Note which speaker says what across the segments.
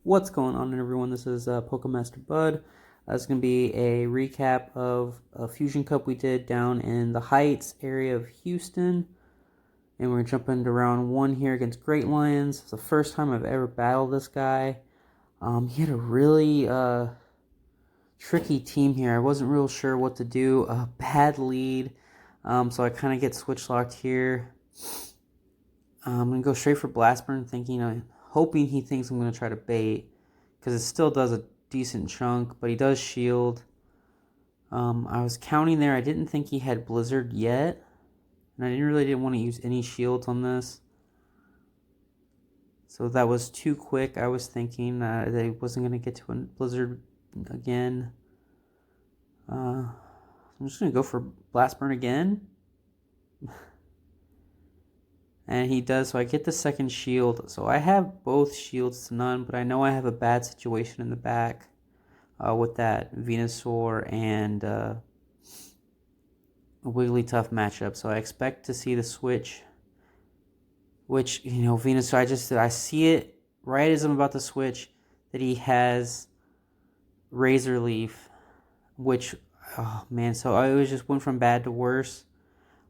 Speaker 1: What's going on, everyone? This is Pokemaster Bud. It's going to be a recap of a Fusion Cup we did down in the Heights area of Houston. And we're going to jump into round one here against Great Lions. It's the first time I've ever battled this guy. He had a really tricky team here. I wasn't real sure what to do. A bad lead. So I kind of get switch locked here. I'm going to go straight for Blast Burn, hoping he thinks I'm going to try to bait, because it still does a decent chunk, but he does shield. I was counting there. I didn't think he had Blizzard yet, and I didn't want to use any shields on this. So that was too quick. I was thinking that I wasn't going to get to a Blizzard again. I'm just going to go for Blast Burn again. And he does, so I get the second shield. So I have both shields to none, but I know I have a bad situation in the back with that Venusaur and Wigglytuff matchup. So I expect to see the switch, which, Venusaur, I see it right as I'm about to switch that he has Razor Leaf, which, oh man, so I always just went from bad to worse.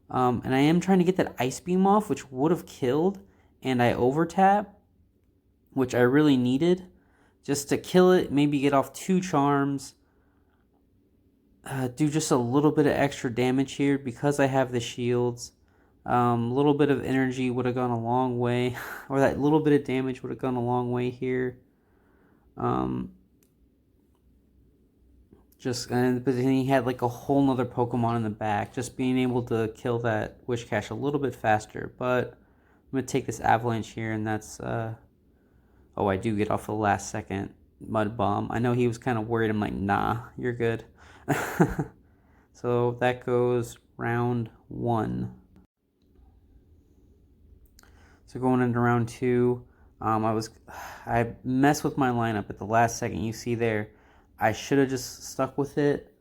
Speaker 1: And I am trying to get that Ice Beam off, which would have killed, and I overtap, which I really needed, just to kill it, maybe get off 2 charms, do just a little bit of extra damage here because I have the shields. A little bit of energy would have gone a long way, or that little bit of damage would have gone a long way here. But then he had like a whole nother Pokemon in the back. Just being able to kill that Whiscash a little bit faster. But I'm going to take this Avalanche here, and that's... Oh, I do get off the last second Mud Bomb. I know he was kind of worried. I'm like, nah, you're good. So that goes round 1. So going into round 2, I messed with my lineup at the last second. You see there, I should have just stuck with it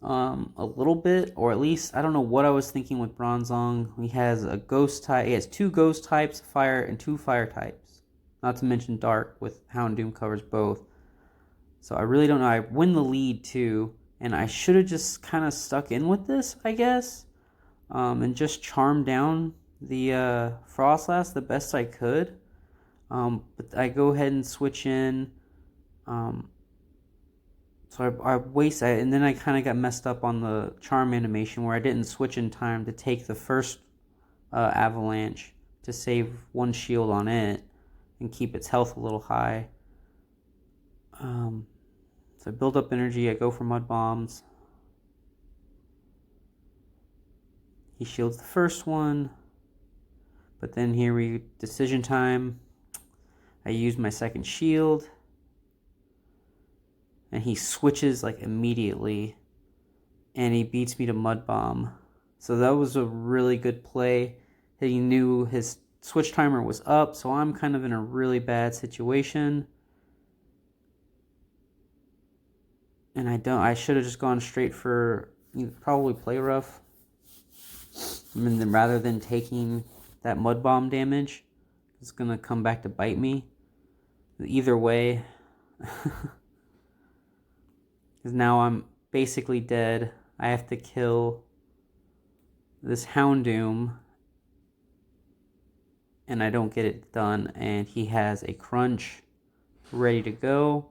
Speaker 1: a little bit, or at least, I don't know what I was thinking with Bronzong. He has a ghost type. He has 2 ghost types, fire, and 2 fire types. Not to mention dark, with Houndoom covers both. So I really don't know. I win the lead too, and I should have just kind of stuck in with this, I guess, and just charmed down the Frostlass the best I could. But I go ahead and switch in. So I wasted, and then I kind of got messed up on the charm animation where I didn't switch in time to take the first Avalanche to save 1 shield on it and keep its health a little high. So I build up energy. I go for Mud Bombs. He shields the first one, but then here decision time. I use my second shield, and he switches like immediately, and he beats me to Mud Bomb. So that was a really good play. He knew his switch timer was up, so I'm kind of in a really bad situation. And I should have just gone straight for probably Play Rough. And then rather than taking that Mud Bomb damage, it's going to come back to bite me. Either way, because now I'm basically dead. I have to kill this Houndoom, and I don't get it done, and he has a Crunch ready to go.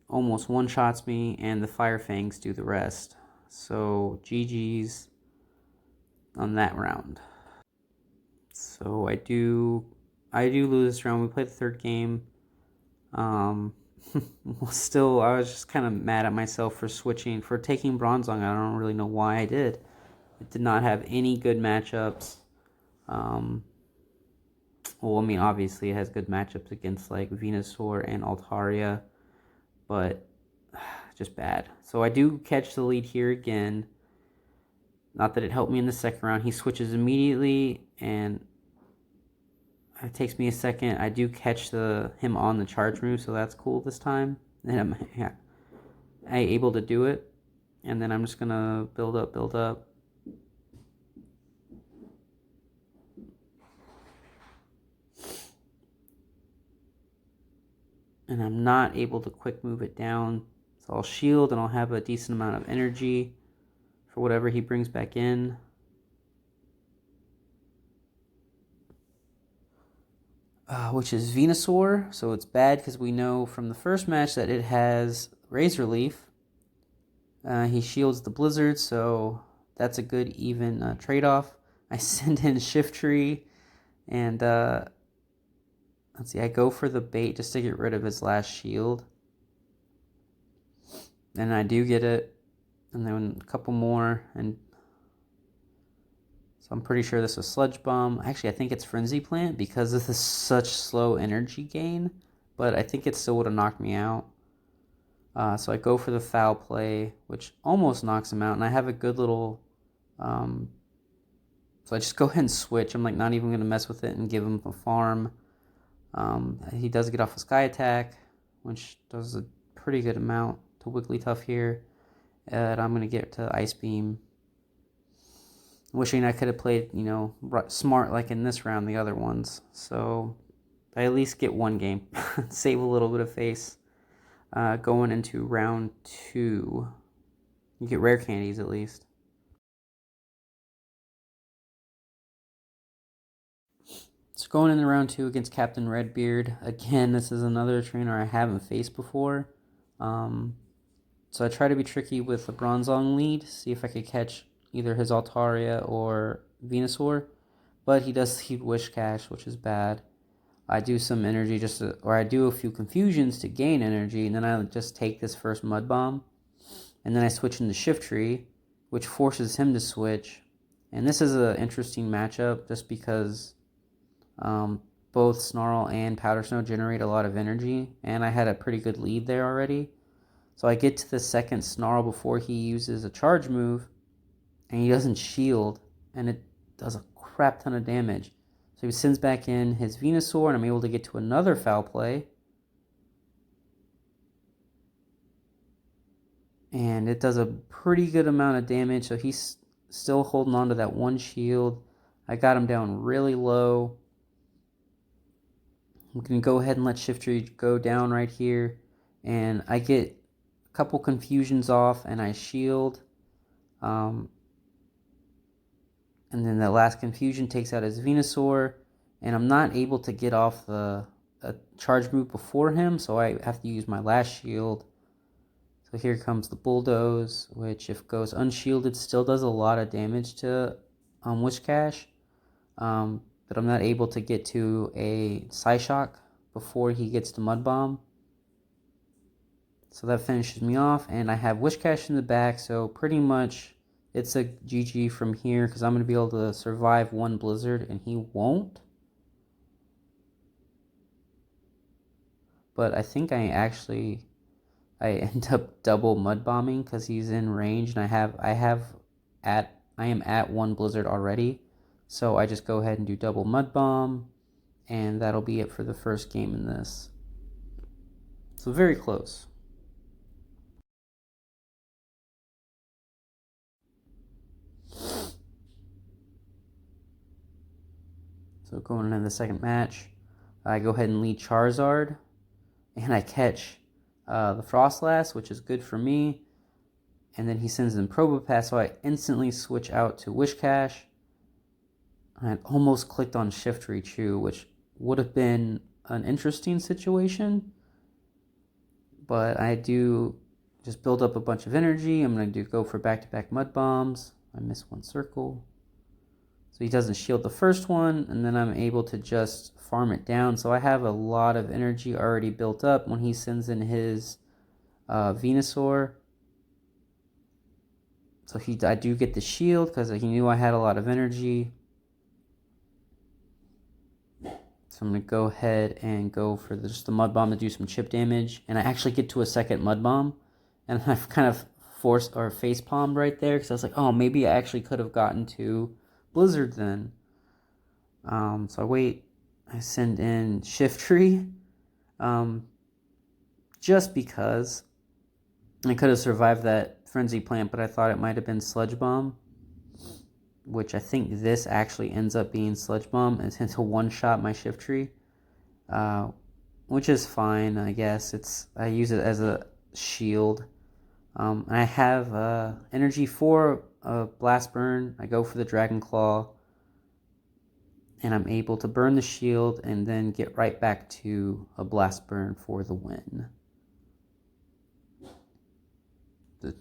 Speaker 1: Almost one-shots me, and the Fire Fangs do the rest. So GG's on that round. So I do lose this round. We played the 3rd game. Still, I was just kind of mad at myself for taking Bronzong. I don't really know why I did. It did not have any good matchups. Well, I mean, obviously it has good matchups against like Venusaur and Altaria, but just bad. So I do catch the lead here again. Not that it helped me in the second round. He switches immediately, and it takes me a second. I do catch him on the charge move, so that's cool this time. And I'm able to do it. And then I'm just going to build up. and I'm not able to quick move it down. So I'll shield and I'll have a decent amount of energy for whatever he brings back in. Which is Venusaur. So it's bad because we know from the first match that it has Razor Leaf. He shields the Blizzard, so that's a good even trade-off. I send in Shiftry, and let's see, I go for the bait just to get rid of his last shield. And I do get it, and then a couple more, and so I'm pretty sure this was Sludge Bomb. Actually, I think it's Frenzy Plant because this is such slow energy gain, but I think it still would have knocked me out. So I go for the foul play, which almost knocks him out, and I have a good little... so I just go ahead and switch. I'm like not even going to mess with it and give him a farm. He does get off a Sky Attack, which does a pretty good amount to Wigglytuff here. And I'm going to get to Ice Beam. Wishing I could have played, smart like in this round, the other ones. So I at least get one game. Save a little bit of face. Going into round 2. You get rare candies at least. So going into round 2 against Captain Redbeard. Again, this is another trainer I haven't faced before. So I try to be tricky with the Bronzong lead. See if I could catch either his Altaria or Venusaur. But he does seed Whiscash, which is bad. I do some energy or I do a few confusions to gain energy, and then I just take this first Mud Bomb. And then I switch into Shiftry, which forces him to switch. And this is an interesting matchup just because both Snarl and Powder Snow generate a lot of energy, and I had a pretty good lead there already. So I get to the second Snarl before he uses a charge move, and he doesn't shield, and it does a crap ton of damage. So he sends back in his Venusaur, and I'm able to get to another foul play. And it does a pretty good amount of damage, so he's still holding on to that one shield. I got him down really low. I'm going to go ahead and let Shiftry go down right here. And I get a couple confusions off, and I shield. And then the last confusion takes out his Venusaur. And I'm not able to get off a charge move before him, so I have to use my last shield. So here comes the Bulldoze, which if goes unshielded still does a lot of damage to Whiscash. But I'm not able to get to a Psyshock before he gets to Mud Bomb. So that finishes me off, and I have Whiscash in the back, so pretty much it's a GG from here, because I'm going to be able to survive one Blizzard, and he won't. But I think I end up double Mud Bombing, because he's in range, and I am at one Blizzard already. So I just go ahead and do double Mud Bomb, and that'll be it for the first game in this. So very close. So going into the second match, I go ahead and lead Charizard, and I catch the Frostlass, which is good for me. And then he sends in Probopass, so I instantly switch out to Whiscash. I almost clicked on Shiftry Chew, which would have been an interesting situation. But I do just build up a bunch of energy. I'm going to go for back-to-back Mud Bombs. I miss one circle. So he doesn't shield the first one, and then I'm able to just farm it down. So I have a lot of energy already built up when he sends in his Venusaur. So I do get the shield because he knew I had a lot of energy. So I'm going to go ahead and go for just the Mud Bomb to do some chip damage. And I actually get to a second Mud Bomb. And I've kind of face palmed right there. Because I was like, oh, maybe I actually could have gotten to Blizzard then. So I wait. I send in Shiftry. Just because I could have survived that Frenzy Plant. But I thought it might have been Sludge Bomb, which I think this actually ends up being Sludge Bomb, and to one-shot my Shiftry. which is fine, I guess. I use it as a shield. I have energy for a blast burn. I go for the Dragon Claw, and I'm able to burn the shield and then get right back to a blast burn for the win.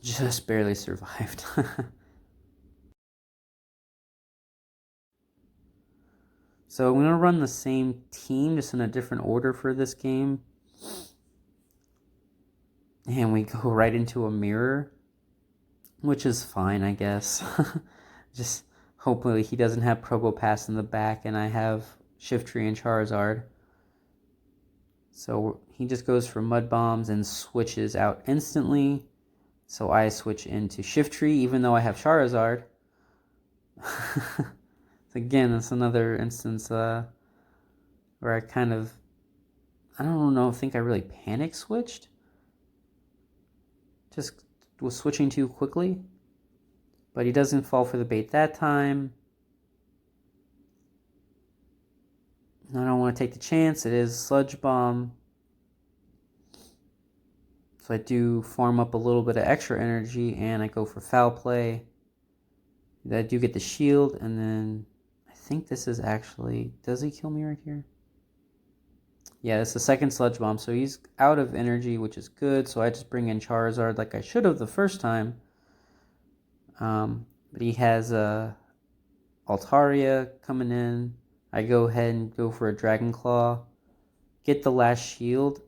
Speaker 1: Just barely survived. So I'm going to run the same team, just in a different order for this game. And we go right into a mirror, which is fine, I guess. Just hopefully he doesn't have Probopass in the back, and I have Shiftry and Charizard. So he just goes for Mud Bombs and switches out instantly. So I switch into Shiftry, even though I have Charizard. Again, that's another instance where I kind of, I think I really panic switched. Just was switching too quickly. But he doesn't fall for the bait that time. I don't want to take the chance. It is Sludge Bomb. So I do farm up a little bit of extra energy, and I go for Foul Play. I do get the shield, and then I think this is actually... Does he kill me right here? Yeah, it's the second Sludge Bomb, so he's out of energy, which is good. So I just bring in Charizard like I should have the first time. But he has Altaria coming in. I go ahead and go for a Dragon Claw, get the last shield,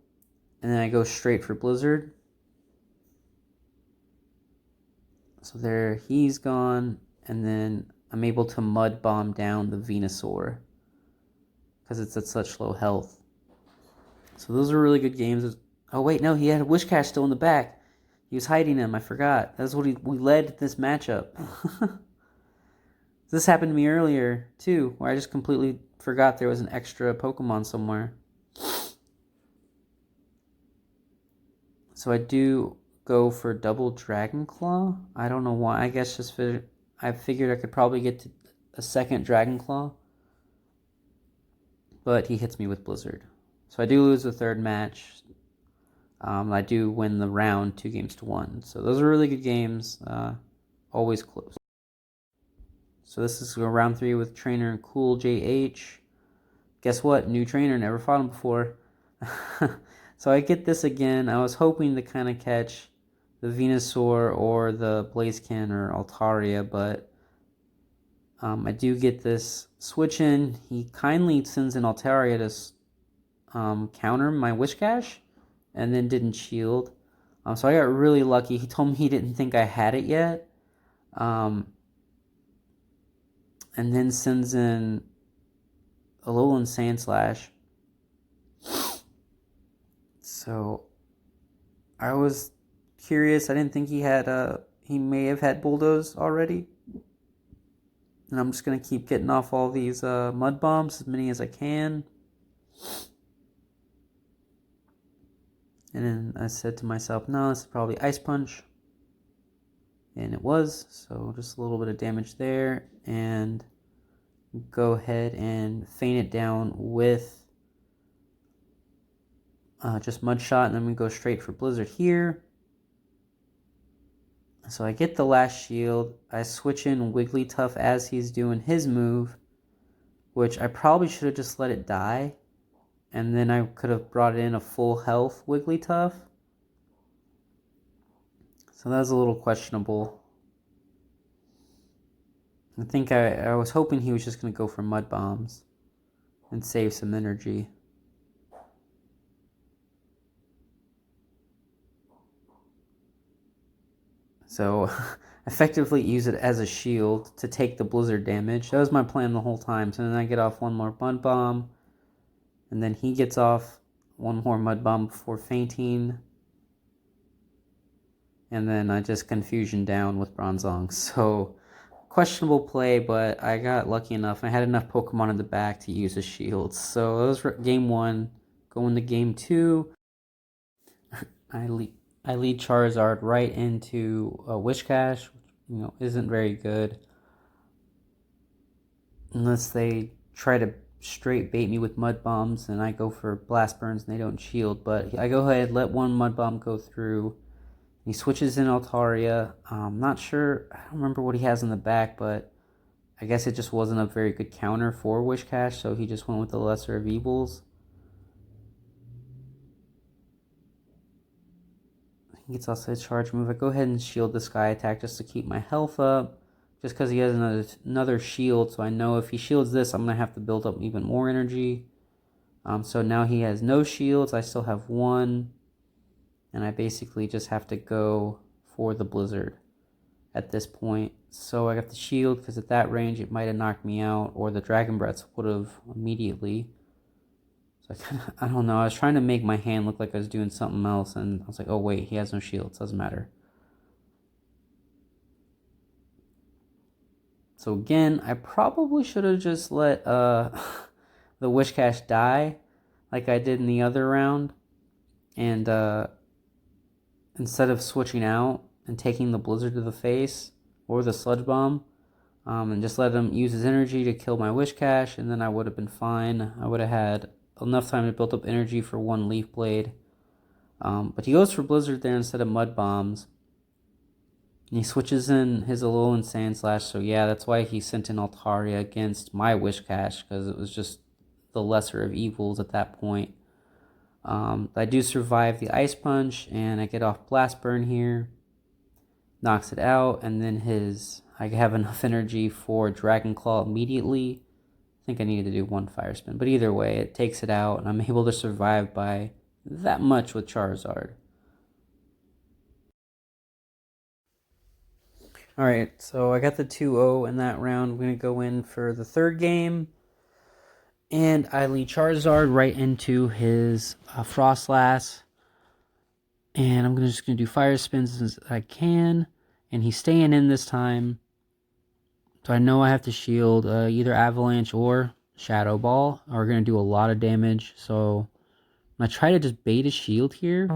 Speaker 1: and then I go straight for Blizzard. So there, he's gone, and then I'm able to Mud Bomb down the Venusaur because it's at such low health. So those are really good games. Oh wait, no, he had a Whiscash still in the back. He was hiding him, I forgot. That's what we led this matchup. This happened to me earlier, too, where I just completely forgot there was an extra Pokemon somewhere. So I do go for double Dragon Claw. I don't know why. I guess I figured I could probably get to a second Dragon Claw. But he hits me with Blizzard. So I do lose the third match. I do win the round 2-1. So those are really good games. Always close. So this is round 3 with trainer Cool JH. Guess what? New trainer, never fought him before. So I get this again. I was hoping to kind of catch the Venusaur or the Blaziken or Altaria, but I do get this switch in. He kindly sends in Altaria to counter my Whiscash, and then didn't shield. So I got really lucky. He told me he didn't think I had it yet. And then sends in Alolan Sandslash. So I was curious. I didn't think he may have had Bulldoze already. And I'm just going to keep getting off all these Mud Bombs, as many as I can. And then I said to myself, no, this is probably Ice Punch. And it was, so just a little bit of damage there. And go ahead and feint it down with just Mud Shot, and then we go straight for Blizzard here. So I get the last shield. I switch in Wigglytuff as he's doing his move, which I probably should have just let it die. And then I could have brought in a full health Wigglytuff. So that was a little questionable. I think I was hoping he was just going to go for Mud Bombs and save some energy. So effectively use it as a shield to take the Blizzard damage. That was my plan the whole time. So then I get off one more Mud Bomb. And then he gets off one more Mud Bomb before fainting. And then I just Confusion down with Bronzong. So questionable play, but I got lucky enough. I had enough Pokemon in the back to use a shield. So that was game 1. Going to game 2. I lead Charizard right into a Whiscash, which isn't very good. Unless they try to straight bait me with mud bombs, and I go for blast burns and they don't shield. But I go ahead, let one mud bomb go through. He switches in Altaria. Not sure, I don't remember what he has in the back, but I guess it just wasn't a very good counter for Whiscash, so he just went with the lesser of evils. He gets also a charge move. I go ahead and shield the Sky Attack just to keep my health up, just because he has another shield, so I know if he shields this, I'm going to have to build up even more energy. So now he has no shields. I still have one, and I basically just have to go for the Blizzard at this point. So I got the shield because at that range it might have knocked me out, or the Dragon Breaths would have immediately. So I don't know. I was trying to make my hand look like I was doing something else, and I was like, oh wait, he has no shields. Doesn't matter. So again, I probably should have just let the Whiscash die like I did in the other round, and instead of switching out and taking the Blizzard to the face or the Sludge Bomb, and just let him use his energy to kill my Whiscash, and then I would have been fine. I would have had enough time to build up energy for one Leaf Blade. But he goes for Blizzard there instead of Mud Bombs. And he switches in his Alolan Sandslash, so yeah, that's why he sent in Altaria against my Whiscash, because it was just the lesser of evils at that point. I do survive the Ice Punch, and I get off Blast Burn here. Knocks it out, and then I have enough energy for Dragon Claw immediately. I think I needed to do one Fire Spin, but either way, it takes it out, and I'm able to survive by that much with Charizard. Alright, so I got the 2-0 in that round. I'm going to go in for the third game. And I lead Charizard right into his Frostlass. And I'm just going to do Fire Spins as I can. And he's staying in this time. So I know I have to shield either Avalanche or Shadow Ball. Are going to do a lot of damage. So I'm going to try to just bait his shield here.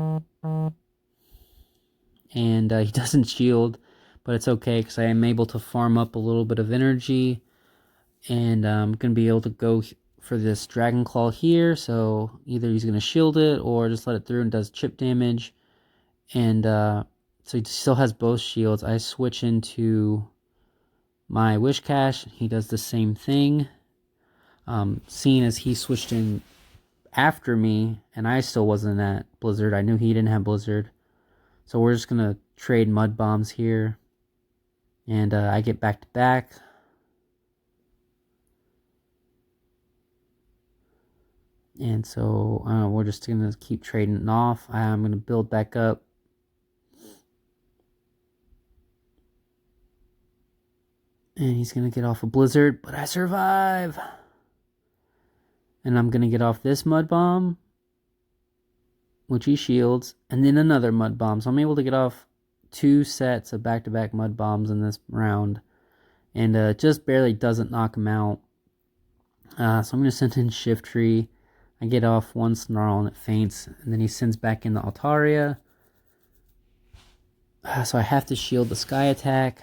Speaker 1: And he doesn't shield. But it's okay because I am able to farm up a little bit of energy. And I'm going to be able to go for this Dragon Claw here. So either he's going to shield it or just let it through and does chip damage. And so he still has both shields. I switch into my Whiscash. He does the same thing. Seeing as he switched in after me and I still wasn't at Blizzard. I knew he didn't have Blizzard. So we're just going to trade Mud Bombs here. And I get back to back. And so we're just going to keep trading it off. I'm going to build back up. And he's going to get off a Blizzard, but I survive. And I'm going to get off this Mud Bomb, which he shields, and then another Mud Bomb. So I'm able to get off 2 sets of back-to-back Mud Bombs in this round. And it just barely doesn't knock him out. So I'm going to send in Shiftry. I get off 1 Snarl and it faints. And then he sends back in the Altaria. So I have to shield the Sky Attack.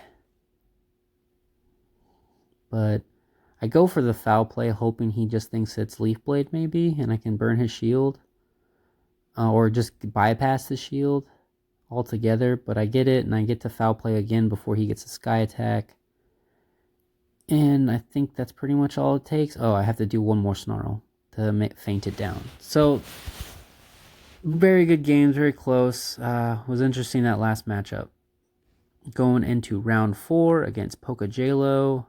Speaker 1: But I go for the foul play, hoping he just thinks it's Leaf Blade maybe, and I can burn his shield. Or just bypass the shield altogether. But I get it, and I get to foul play again before he gets a Sky Attack. And I think that's pretty much all it takes. Oh, I have to do one more Snarl to faint it down. So, very good games, very close. Was interesting that last matchup. Going into round 4 against Poké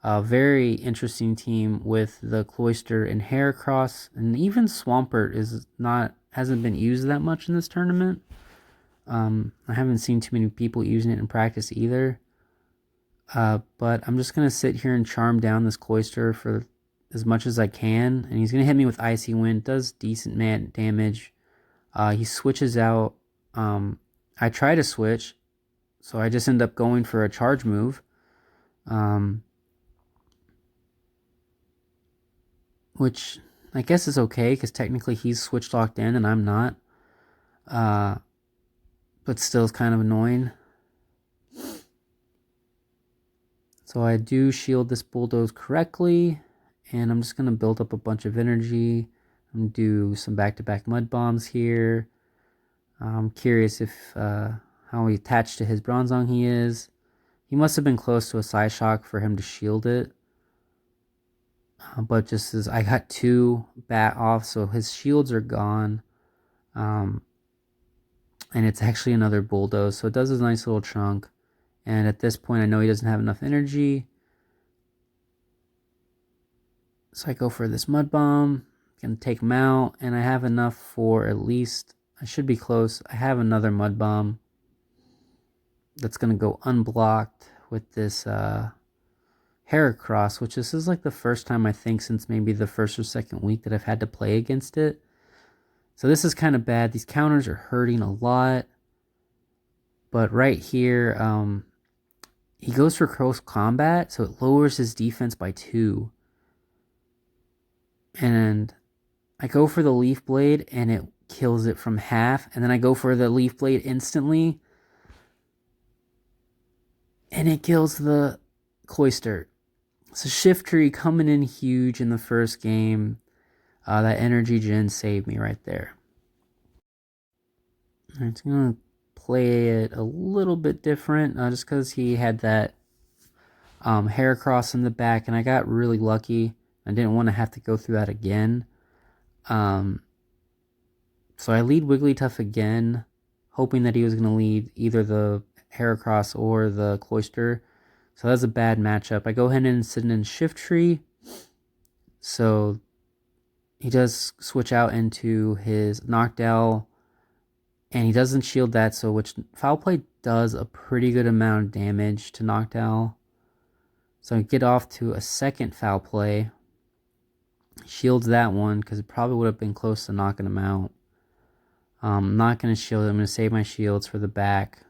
Speaker 1: A very interesting team with the Cloyster and Heracross, and even Swampert hasn't been used that much in this tournament. I haven't seen too many people using it in practice either. But I'm just gonna sit here and charm down this Cloyster for as much as I can, and he's gonna hit me with Icy Wind. Does decent damage. He switches out. I try to switch, so I just end up going for a charge move. Which I guess is okay, because technically he's switch locked in and I'm not. But still is kind of annoying. So I do shield this Bulldoze correctly. And I'm just going to build up a bunch of energy. I'm going to do some back-to-back mud bombs here. I'm curious if how attached to his Bronzong he is. He must have been close to a Psyshock for him to shield it. But just as I got 2 bat off, so his shields are gone. And it's actually another Bulldoze, so it does a nice little chunk. And at this point, I know he doesn't have enough energy. So I go for this Mud Bomb. Gonna take him out, and I have enough for at least, I should be close. I have another Mud Bomb that's gonna go unblocked with this Heracross, which this is like the first time I think since maybe the first or second week that I've had to play against it. So this is kind of bad. These counters are hurting a lot. But right here, he goes for close combat, so it lowers his defense by 2. And I go for the Leaf Blade, and it kills it from half. And then I go for the Leaf Blade instantly, and it kills the Cloyster. So Shiftry coming in huge in the first game. That Energy Gen saved me right there. Alright, so I'm going to play it a little bit different, just because he had that Heracross in the back, and I got really lucky. I didn't want to have to go through that again. So I lead Wigglytuff again, hoping that he was going to lead either the Heracross or the Cloyster. So that's a bad matchup. I go ahead and send in Shiftry. So he does switch out into his Noctowl, and he doesn't shield that, so which Foul Play does a pretty good amount of damage to Noctowl. So I get off to a second Foul Play. Shields that one, because it probably would have been close to knocking him out. I'm not going to shield it. I'm going to save my shields for the back.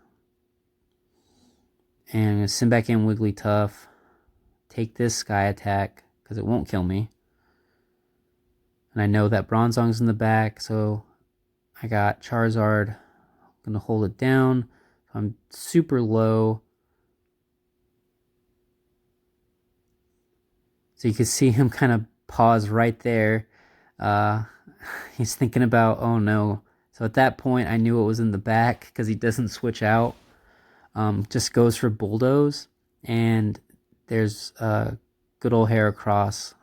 Speaker 1: And I'm going to send back in Wigglytuff. Take this Sky Attack, because it won't kill me. And I know that Bronzong's in the back, so I got Charizard. I'm going to hold it down. I'm super low. So you can see him kind of pause right there. He's thinking about, oh no. So at that point, I knew it was in the back because he doesn't switch out. Just goes for Bulldoze. And there's good old Heracross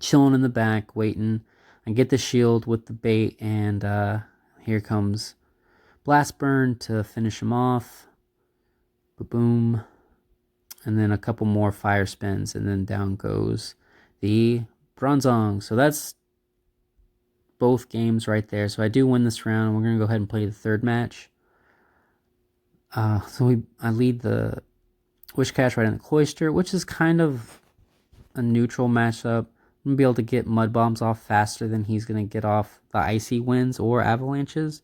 Speaker 1: chilling in the back, waiting. I get the shield with the bait, and here comes Blast Burn to finish him off. Boom. And then a couple more fire spins, and then down goes the Bronzong. So that's both games right there. So I do win this round. We're going to go ahead and play the third match. I lead the Whiscash right in the Cloyster, which is kind of a neutral matchup. I'm going to be able to get Mud Bombs off faster than he's going to get off the Icy Winds or Avalanches.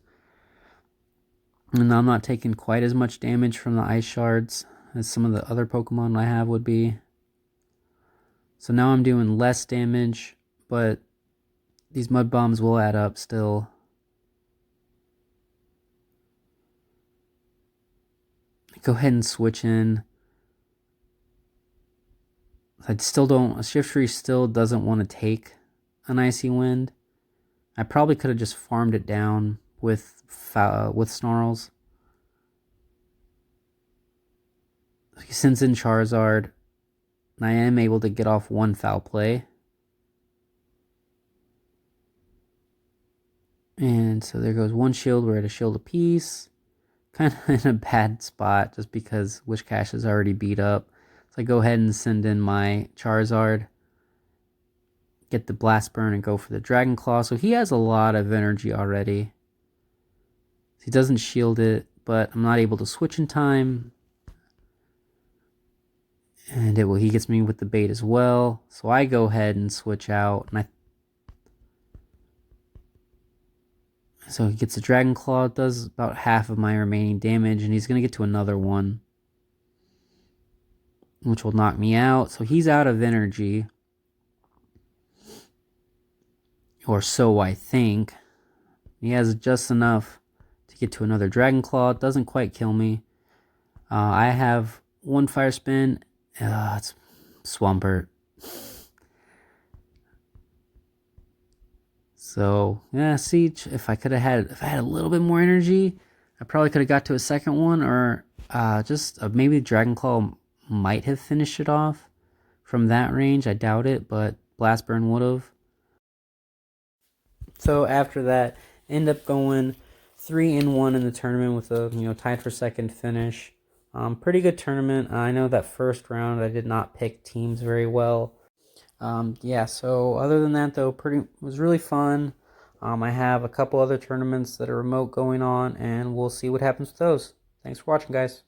Speaker 1: And I'm not taking quite as much damage from the Ice Shards as some of the other Pokemon I have would be. So now I'm doing less damage, but these Mud Bombs will add up still. Go ahead and switch in. Shiftry still doesn't want to take an Icy Wind. I probably could have just farmed it down with Snarls. He sends in Charizard, and I am able to get off one Foul Play. And so there goes one shield. We're at a shield apiece. Kind of in a bad spot just because Whiscash is already beat up. So I go ahead and send in my Charizard. Get the Blast Burn and go for the Dragon Claw. So he has a lot of energy already. He doesn't shield it, but I'm not able to switch in time. And he gets me with the bait as well. So I go ahead and switch out. And so he gets a Dragon Claw. It does about half of my remaining damage. And he's going to get to another one, which will knock me out. So he's out of energy. Or so I think. He has just enough to get to another Dragon Claw. It doesn't quite kill me. I have one Fire Spin. It's Swampert. So yeah, Siege. If I had a little bit more energy, I probably could have got to a second one, or just maybe Dragonclaw might have finished it off from that range. I doubt it, but Blastburn would have. So after that, end up going 3-1 in the tournament with a tied for second finish. Pretty good tournament. I know that first round I did not pick teams very well. Yeah. So other than that though, was really fun. I have a couple other tournaments that are remote going on, and we'll see what happens with those. Thanks for watching, guys.